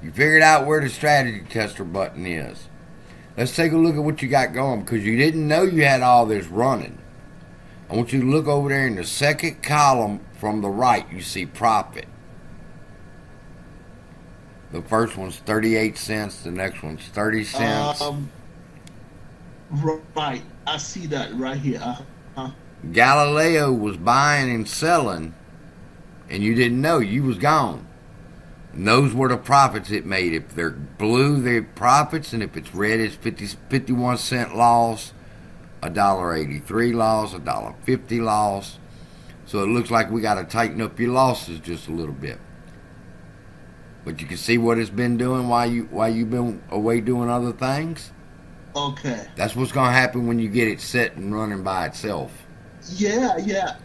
You figured out where the strategy tester button is. Let's take a look at what you got going because you didn't know you had all this running. I want you to look over there in the second column from the right. You see profit. The first one's 38 cents. The next one's 30 cents. Right. I see that right here. Galileo was buying and selling, and you didn't know. You was gone. And those were the profits it made. If they're blue, they're profits, and if it's red, it's 51 cent loss, $1.83 loss, $1.50 loss. So it looks like we got to tighten up your losses just a little bit. But you can see what it's been doing while you've been away doing other things. Okay. That's what's going to happen when you get it set and running by itself. Yeah, yeah.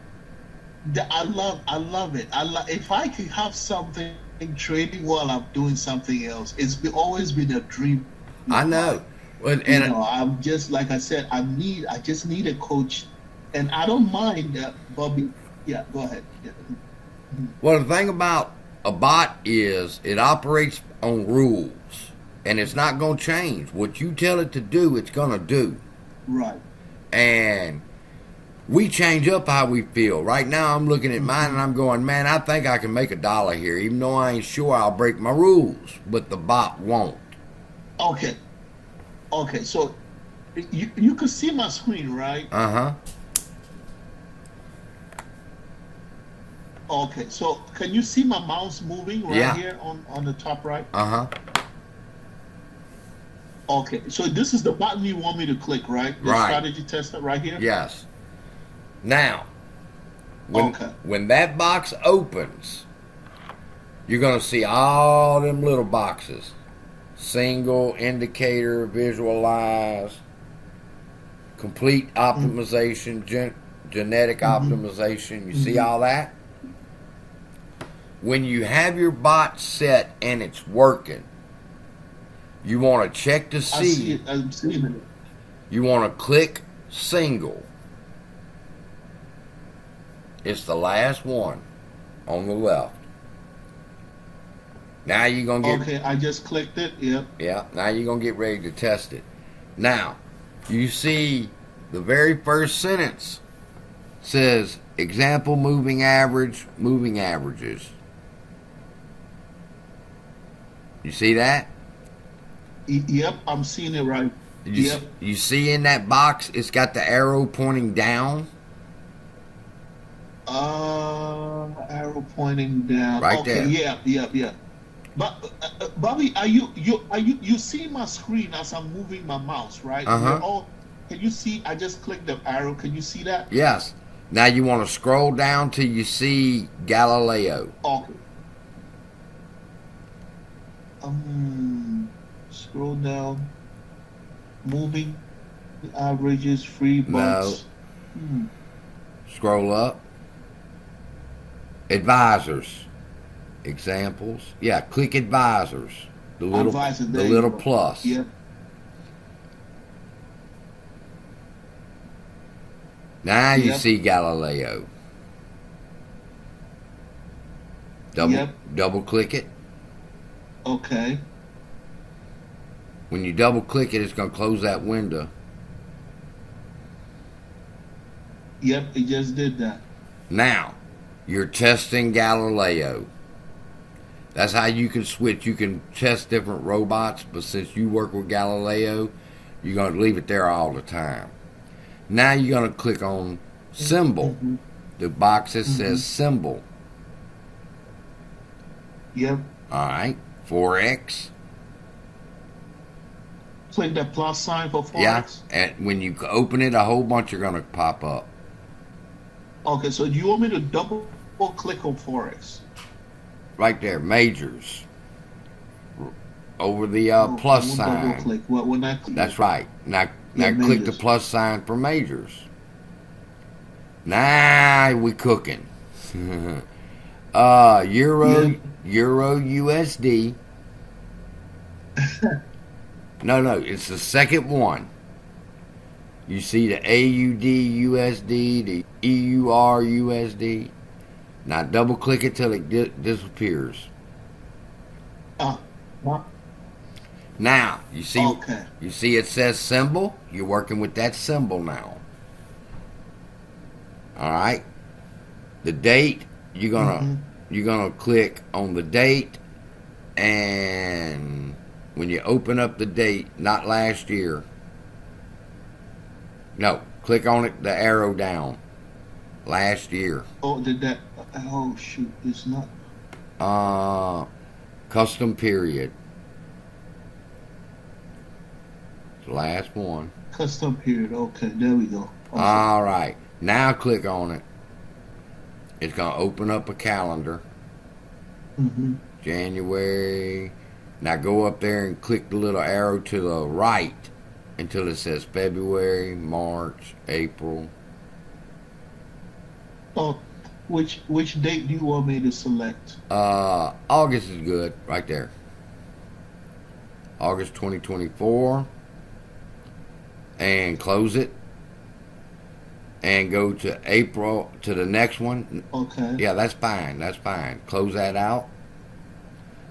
I love it. If I could have something trading while I'm doing something else. Always been a dream. I know. Well, and I'm just like I said. I just need a coach, and I don't mind that, Bobby. Yeah, go ahead. Yeah. Well, the thing about a bot is it operates on rules, and it's not going to change. What you tell it to do, it's going to do. Right. And we change up how we feel. Right now, I'm looking at mine and I'm going, man, I think I can make $1 here, even though I ain't sure I'll break my rules. But the bot won't. Okay. Okay. So you can see my screen, right? Uh-huh. Okay. So can you see my mouse moving right here on the top right? Uh-huh. Okay. So this is the button you want me to click, right? The strategy tester right here? Yes. Now, when that box opens, you're going to see all them little boxes. Single, indicator, visualize, complete optimization, genetic optimization. You see all that? When you have your bot set and it's working, you want to check to see. I see it. I'm seeing it. You want to click single. It's the last one on the left. Now you're going to get... Okay, I just clicked it. Yep. Yeah, now you're going to get ready to test it. Now, you see the very first sentence says, example moving average, moving averages. You see that? Yep, I'm seeing it right. You see in that box, it's got the arrow pointing down? Arrow pointing down. Right there. Yeah. But Bobby, you see my screen as I'm moving my mouse, right? Can you see? I just clicked the arrow. Can you see that? Yes. Now you want to scroll down till you see Galileo. Okay. Scroll down. Moving averages, free bucks. No. Scroll up. Advisors. Examples. Yeah, click advisors. The little plus. Yep. Now you see Galileo. Double click it. Okay. When you double click it, it's going to close that window. Yep, it just did that. Now, you're testing Galileo. That's how you can switch. You can test different robots, but since you work with Galileo, you're going to leave it there all the time. Now you're going to click on symbol. The box that says symbol. Yep. All right. Forex. Click that plus sign for Forex. Yeah. And when you open it, a whole bunch are going to pop up. Okay, so do you want me to double click on Forex? Right there, majors. Over the plus sign. Double click. When I click. That's right. Now click the plus sign for majors. Now we cooking. Euro USD. No, it's the second one. You see the AUD USD, the EUR USD. Now double click it till it disappears. Huh? Now, Okay. you see it says symbol? You're working with that symbol now. All right? The date, Mm-hmm. you're gonna click on the date, and when you open up the date, not last year. No, click on it, the arrow down. Last year. Oh, did that? Oh shoot! It's not Uh custom period. The last one. custom period. Okay, there we go. Okay. All right. Now click on it. It's going to open up a calendar. Mm-hmm. January. Now go up there and click the little arrow to the right until it says February, March, April. Oh, which date do you want me to select? August is good right there. August 2024. And close it. And go to April, to the next one. Okay. Yeah, that's fine. That's fine. Close that out.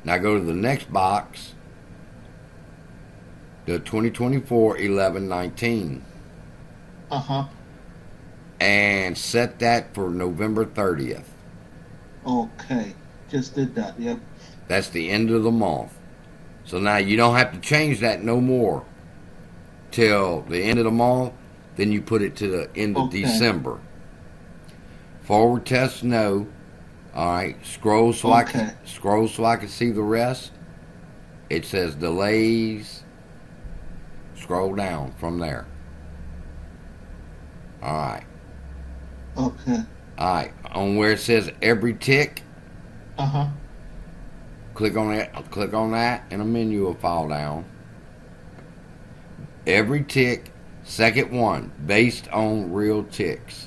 Now go to the next box. The 2024 11/19. Uh-huh. And set that for November 30th. Okay. Just did that. Yep. That's the end of the month. So now you don't have to change that no more till the end of the month. Then you put it to the end of December. Forward test, no. All right. Scroll so I can see the rest. It says delays. Scroll down from there. All right. Okay. All right. On where it says every tick. Uh-huh. Click on it. Click on that, and a menu will fall down. Every tick. Second one, based on real ticks.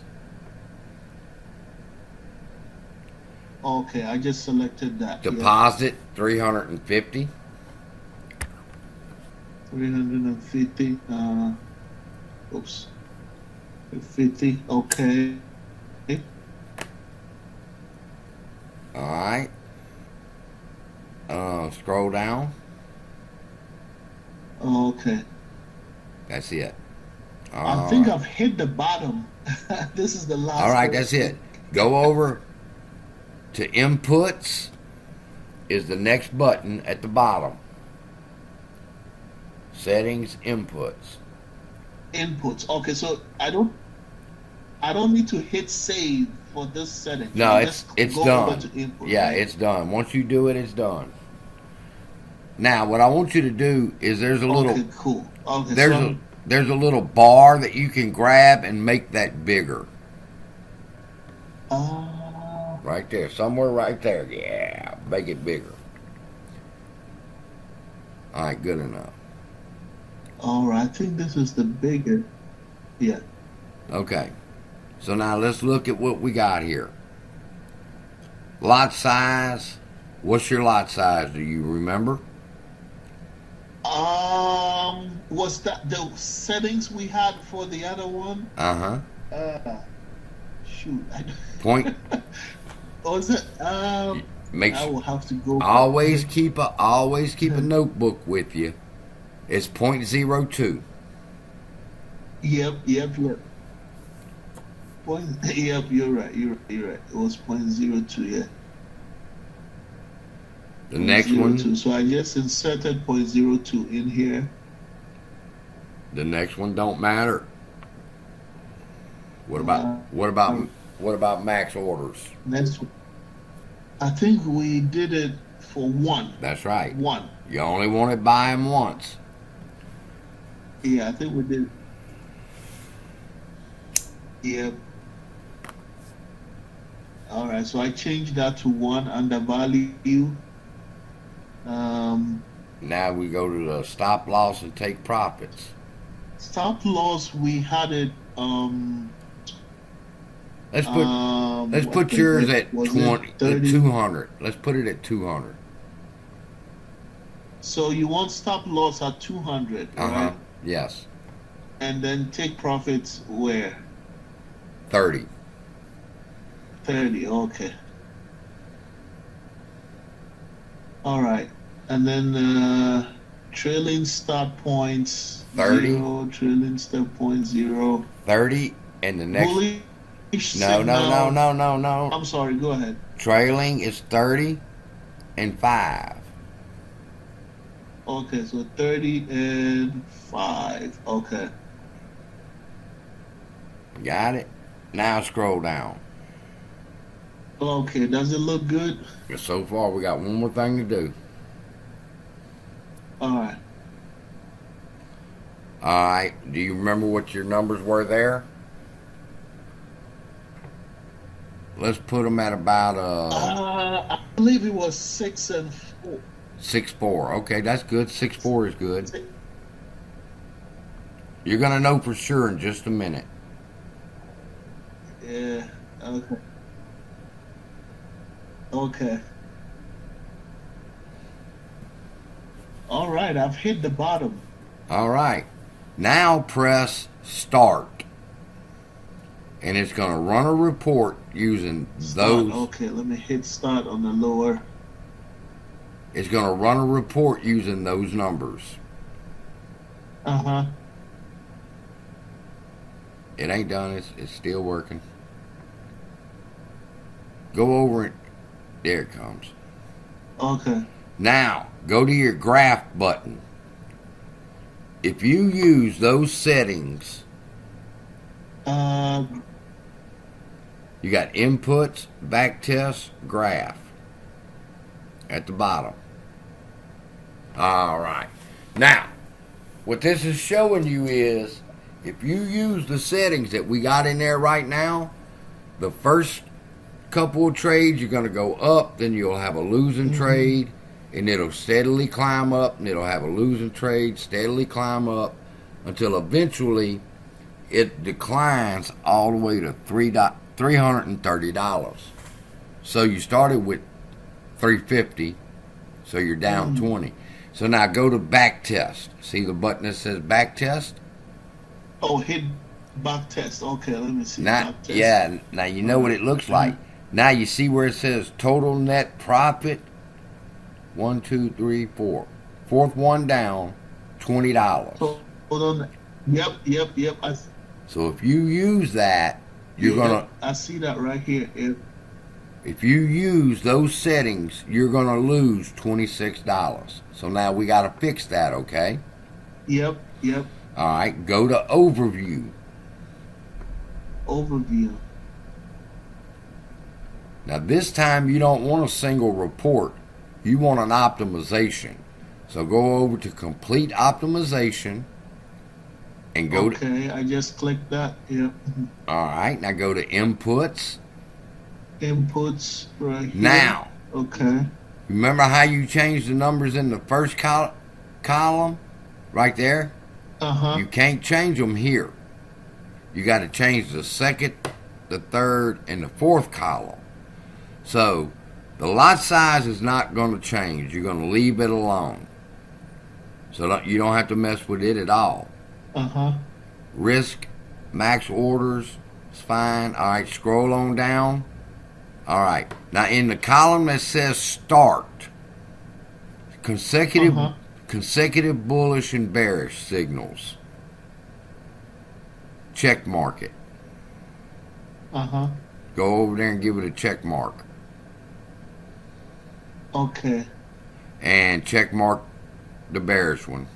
Okay, I just selected that. Deposit, yeah. 350. 350. Oops. 50. Okay. All right. Scroll down. Okay. That's it. I think I've hit the bottom. This is the last. All right, that's it. Go over to inputs is the next button at the bottom. Settings, inputs. Inputs. Okay, so I don't need to hit save for this setting. No, it's done. Input, yeah, right? It's done. Once you do it, it's done. Now, what I want you to do is there's a little. Okay, cool. Okay, there's a little bar that you can grab and make that bigger. Right there. Somewhere right there. Yeah. Make it bigger. All right. Good enough. All right. I think this is the bigger. Yeah. Okay. So now let's look at what we got here. Lot size. What's your lot size? Do you remember? Was that the settings we had for the other one? Shoot. Point. Was it? I will have to go. Always keep a notebook with you. It's 0.02. Yep. Yep, you're right. It was 0.02. Yeah. The next one. So I just inserted 0.02 in here. The next one don't matter. What about max orders? Next one. I think we did it for 1. That's right. 1. You only want to buy them once. Yeah, I think we did. Yep. All right, so I changed that to 1 under value. Now we go to the stop loss and take profits. Stop loss, we had it. Let's put yours at 200. Let's put it at 200. So you want stop loss at 200, right? Yes. And then take profits where? 30. 30. Okay. All right. And then trailing start points 30. 0, trailing start point 0. 30, and the next. Bullish No, no, no, signal. no, no, no. I'm sorry, go ahead. Trailing is 30 and 5. Okay, so 30 and 5. Okay. Got it? Now scroll down. Okay, does it look good? So far, we got one more thing to do. All right. All right. Do you remember what your numbers were there? Let's put them at about I believe it was 6 and 4. 6-4. Okay, that's good. 6-4 is good. You're gonna know for sure in just a minute. Yeah. Okay. Okay. All right, I've hit the bottom. All right. Now press start. And it's going to run a report using those. Okay, let me hit start on the lower. It's going to run a report using those numbers. Uh-huh. It ain't done. It's still working. Go over it. There it comes. Okay. Now, go to your graph button. If you use those settings, you got inputs, backtest, graph at the bottom. All right. Now, what this is showing you is if you use the settings that we got in there right now, the first couple of trades you're going to go up, then you'll have a losing trade, and it'll steadily climb up, and it'll have a losing trade, steadily climb up, until eventually it declines all the way to $330. So you started with $350, so you're down 20. So now go to backtest. See the button that says backtest? Oh, hit backtest. Okay, let me see. Now, Backtest. yeah, now you know what it looks like. Now you see where it says total net profit. 1, 2, 3, 4. Fourth one down, $20. So, hold on. Yep. So if you use that, you're gonna. I see that right here. If you use those settings, you're gonna lose $26. So now we gotta fix that, okay? Yep. All right, go to overview. Overview. Now this time you don't want a single report. You want an optimization. So go over to complete optimization and go Okay, I just clicked that. Yep. All right, now go to inputs. Inputs right here. Now, okay. Remember how you changed the numbers in the first column? Right there? Uh-huh. You can't change them here. You got to change the second, the third, and the fourth column. So, the lot size is not going to change. You're going to leave it alone. So you don't have to mess with it at all. Uh-huh. Risk, max orders, is fine. All right, scroll on down. All right. Now, in the column that says start, consecutive bullish and bearish signals, check mark it. Uh-huh. Go over there and give it a check mark. Okay. And check mark the bearish one.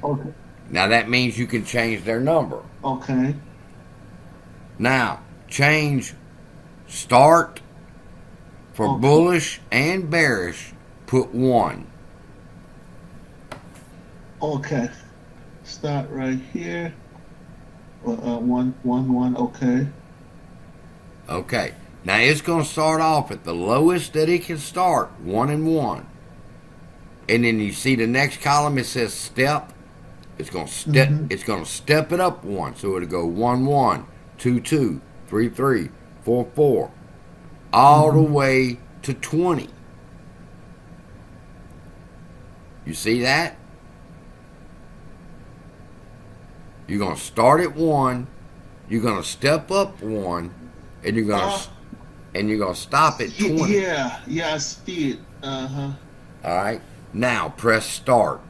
Okay. Now that means you can change their number. Okay. Now, change start for bullish and bearish, put 1. Okay. Start right here. 1, 1, okay. Okay. Now it's going to start off at the lowest that it can start, 1 and 1. And then you see the next column, it says step. It's going to step. It's going to step it up 1, so it'll go 1, 1, 2, 2, 3, 3, 4, 4, all the way to 20. You see that? You're going to start at 1. You're going to step up 1, and you're going to stop at 20. Yeah, I see it. Uh-huh. All right. Now press start.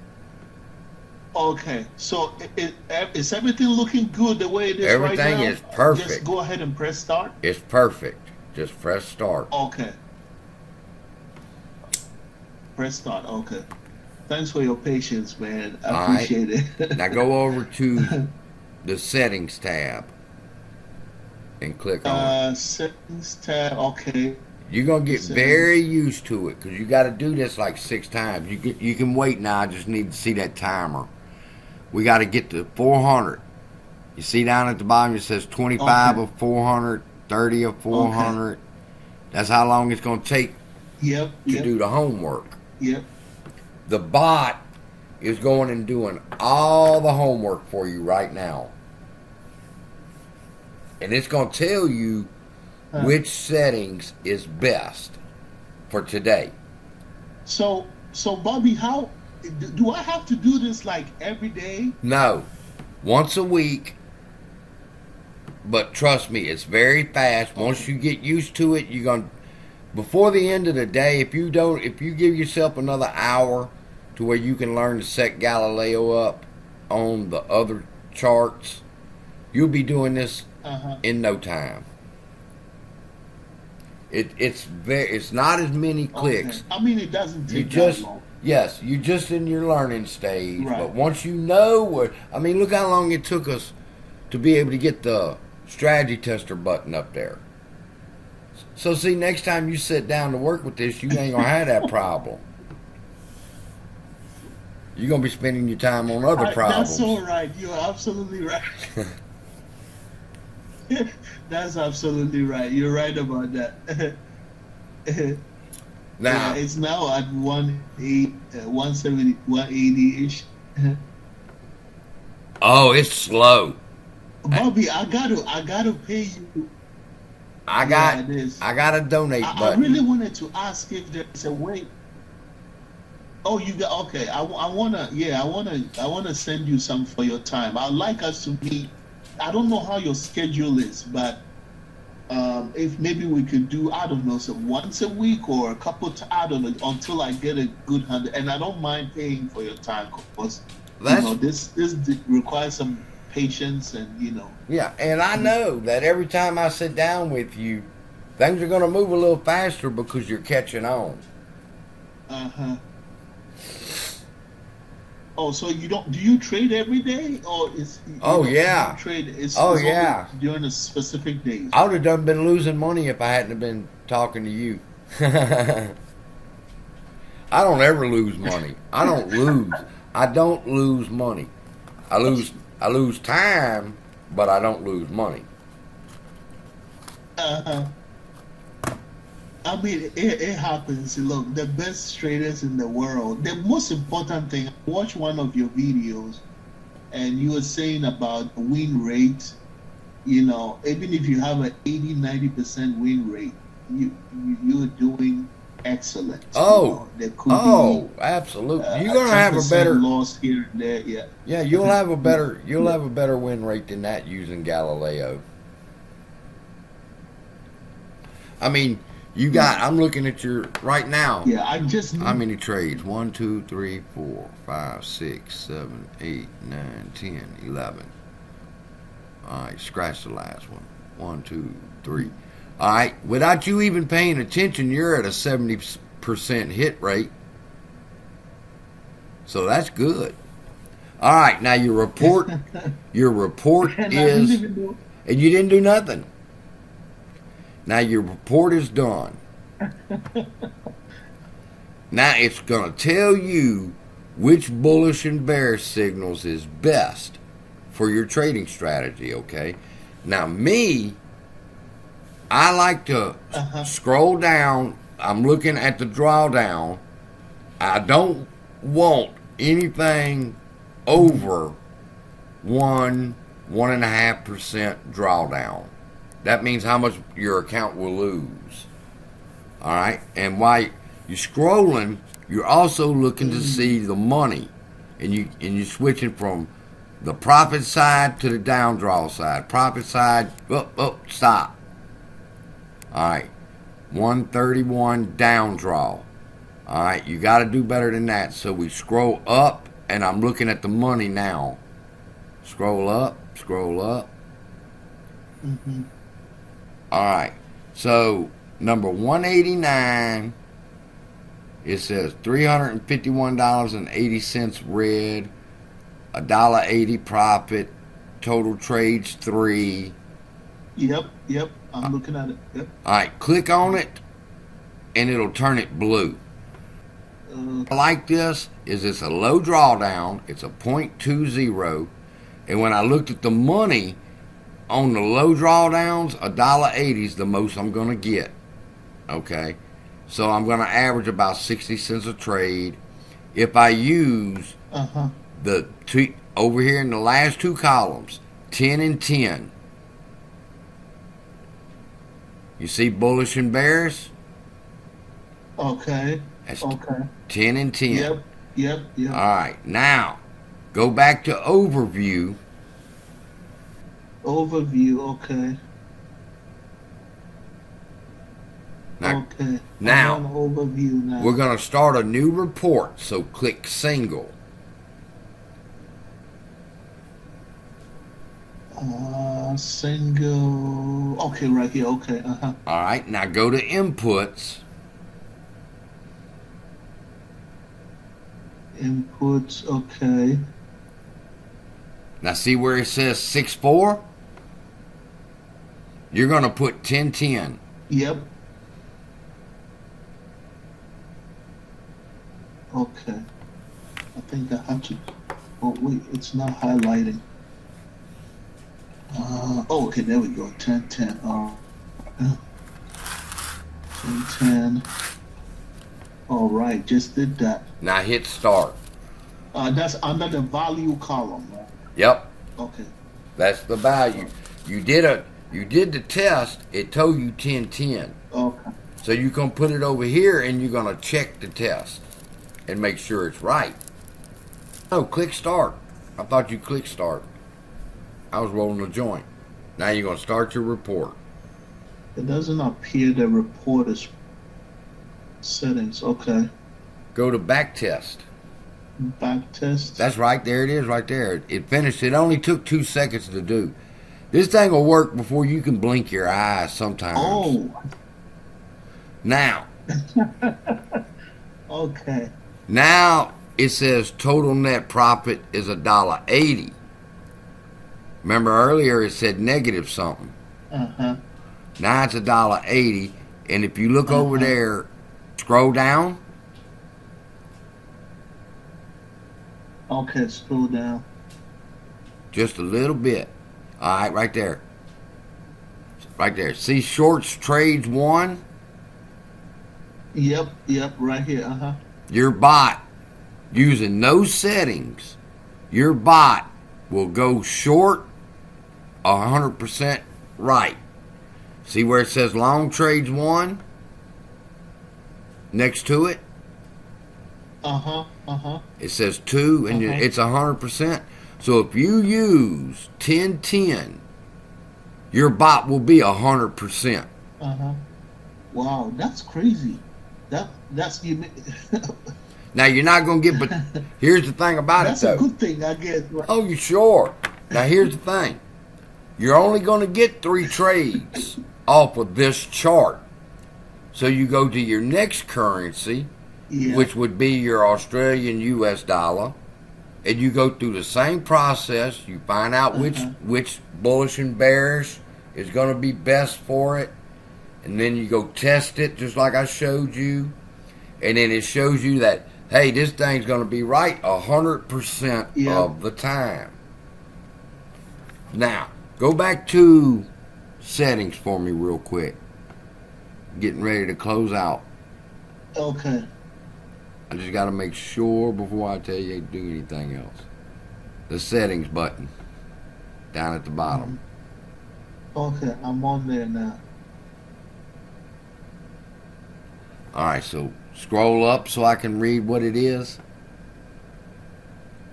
Okay, so is everything looking good the way it is right Everything now? is perfect. Just go ahead and press start. It's perfect. Just press start. Okay. Press start. Okay. Thanks for your patience, man. I appreciate it. Now go over to the settings tab and click on it. Settings tab. Okay. You're gonna get very used to it because you got to do this like 6 times. You can wait now. I just need to see that timer. We got to get to 400. You see down at the bottom it says 25 of 400, 30 of 400. Okay. That's how long it's gonna take. To do the homework. Yep. The bot is going and doing all the homework for you right now. And it's going to tell you which settings is best for today. So Bobby, how do I have to do this like every day? No. Once a week. But trust me, it's very fast. Once you get used to it, you're going to, before the end of the day, if you give yourself another hour to where you can learn to set Galileo up on the other charts, you'll be doing this in no time. It's not as many clicks. I mean, it doesn't take that long. Yes, you're just in your learning stage. Right. But once you know look how long it took us to be able to get the strategy tester button up there. So see, next time you sit down to work with this, you ain't gonna have that problem. You're gonna be spending your time on other problems. That's all right. You're absolutely right. That's absolutely right. You're right about that. Now it's now at 170, 180-ish. Oh, it's slow. Bobby, I gotta pay you. I got a donate button. I really wanted to ask if there's a way. Oh, you got okay. I wanna send you some for your time. I'd like us to meet. I don't know how your schedule is, but if maybe we could do, I don't know, so once a week or a couple. I don't know, until I get a good hand. And I don't mind paying for your time because this requires some patience and Yeah, and I know that every time I sit down with you, things are going to move a little faster because you're catching on. Oh, so do you trade every day, or is? Yeah. You trade. Yeah. During a specific days. I would have been losing money if I hadn't have been talking to you. I don't ever lose money. I don't lose money. I lose time, but I don't lose money. I mean, it happens. Look, the best traders in the world. The most important thing. I watched one of your videos, and you were saying about the win rate. Even if you have an 80-90% win rate, you're doing excellent. There could be absolutely. You're gonna have a better loss here and there. Yeah. Yeah, you'll have a better win rate than that using Galileo. I mean, you got. I'm looking at your right now. Yeah, I just. How many trades? 1, 2, 3, 4, 5, 6, 7, 8, 9, 10, 11. All right, scratch the last one. 1, 2, 3. All right, without you even paying attention, you're at a 70% hit rate. So that's good. All right, now your report is, and you didn't do nothing. Now your report is done. Now it's going to tell you which bullish and bearish signals is best for your trading strategy, okay? Now I like to scroll down. I'm looking at the drawdown. I don't want anything over 1.5% drawdown. That means how much your account will lose. All right? And while you're scrolling, you're also looking to see the money. And you're switching from the profit side to the down draw side. Profit side, stop. All right, 131 down draw. All right, you got to do better than that. So we scroll up, and I'm looking at the money now. Scroll up, scroll up. Mm-hmm. All right, so number 189, it says $351.80 red, $1.80 profit, total trades 3. Yep. I'm looking at it. Yep. All right, click on it, and it'll turn it blue. I like this is it's a low drawdown. It's a 0.20, and when I looked at the money on the low drawdowns, $1.80 is the most I'm gonna get. Okay, so I'm gonna average about 60 cents a trade. If I use the two over here in the last two columns, 10 and 10. You see bullish and bearish? Okay. That's Okay. 10 and 10. Yep. All right, now go back to overview. Overview. Okay. Now, Okay. now I'm on overview now. we're going to start a new report, so click single. Single. Okay, right here. Okay. All right, now go to inputs. Inputs. Okay. Now see where it says 6-4? You're going to put 10-10. Yep. Okay. I think I have to. Oh wait, it's not highlighting. Okay, there we go. 10-10. 10-10. All right, just did that. Now hit start. That's under the value column, right? Yep, Okay. that's the value. You did the test. It told you 10-10. Okay. So you can put it over here, and you're going to check the test and make sure it's right. Oh, click start. I thought you clicked start. I was rolling a joint. Now you're going to start your report. It doesn't appear the report is settings. Okay. Go to backtest. Back test. That's right. There it is right there. It finished. It only took 2 seconds to do. This thing will work before you can blink your eyes sometimes. Oh. Now. Okay. Now it says total net profit is $1.80. Remember earlier it said negative something. Now it's $1.80, and if you look over there, scroll down. Okay, scroll down. Just a little bit. All right, right there. Right there. See shorts trades 1? Yep, right here. Your bot, using those settings, your bot will go short 100% right. See where it says long trades 1? Next to it? It says 2, and it's 100%. So if you use 10-10, your bot will be 100%. Wow, that's crazy. That's you. Now you're not gonna get, but here's the thing about That's it though. a good thing, I guess. Right? Oh, you sure? Now here's the thing. You're only gonna get 3 trades off of this chart. So you go to your next currency, which would be your Australian US dollar, and you go through the same process. You find out which bullish and bearish is going to be best for it, and then you go test it just like I showed you, and then it shows you that, hey, this thing's going to be right 100% of the time. Now, go back to settings for me real quick. Getting ready to close out. Okay. I just got to make sure before I tell you to do anything else. The settings button down at the bottom. Okay, I'm on there now. Alright, so scroll up so I can read what it is.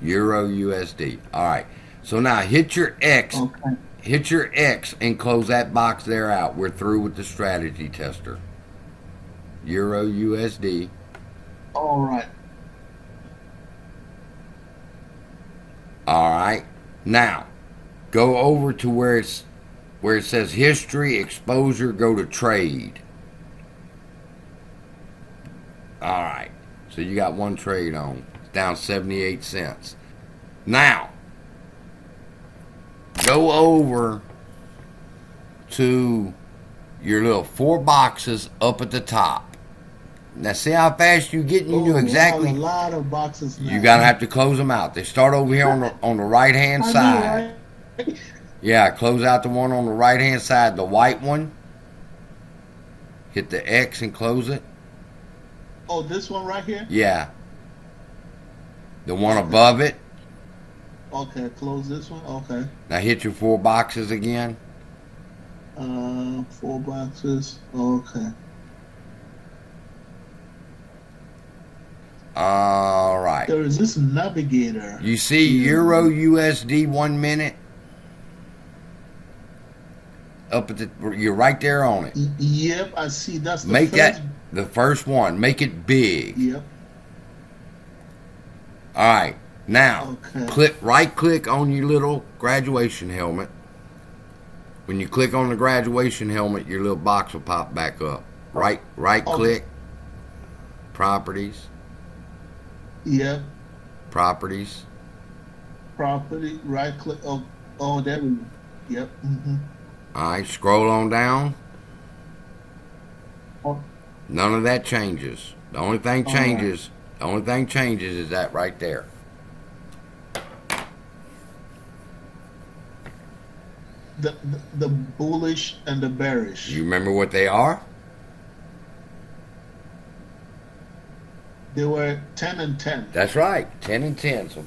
Euro USD. Alright, so now hit your X. Okay. Hit your X and close that box there out. We're through with the strategy tester. Euro USD. All right. All right. Now, go over to where it says history, exposure, go to trade. All right. So you got one trade on. It's down 78 cents. Now, go over to your little 4 boxes up at the top. Now, see how fast you get? You know exactly. Wow, a lot of boxes now. You gotta have to close them out. They start over here on the right hand side. Right? Yeah, close out the one on the right hand side, the white one. Hit the X and close it. Oh, this one right here? Yeah. The one above it. Okay, close this one. Okay. Now hit your 4 boxes again. 4 boxes. Okay. All right. There is this navigator. You see Euro USD 1 minute? Up at you're right there on it. Yep, I see. That's the Make first. that the first one. Make it big. Yep. All right. Now, Okay. right click on your little graduation helmet. When you click on the graduation helmet, your little box will pop back up. Right click. Properties. Yep. Properties. Property. Right click. Oh, there we go. Yep. Mm-hmm. All right. Scroll on down. Oh, None of that changes. The only thing All changes. The only thing changes is that right there. the bullish and the bearish. You remember what they are? They were 10 and 10. That's right. 10 and 10. So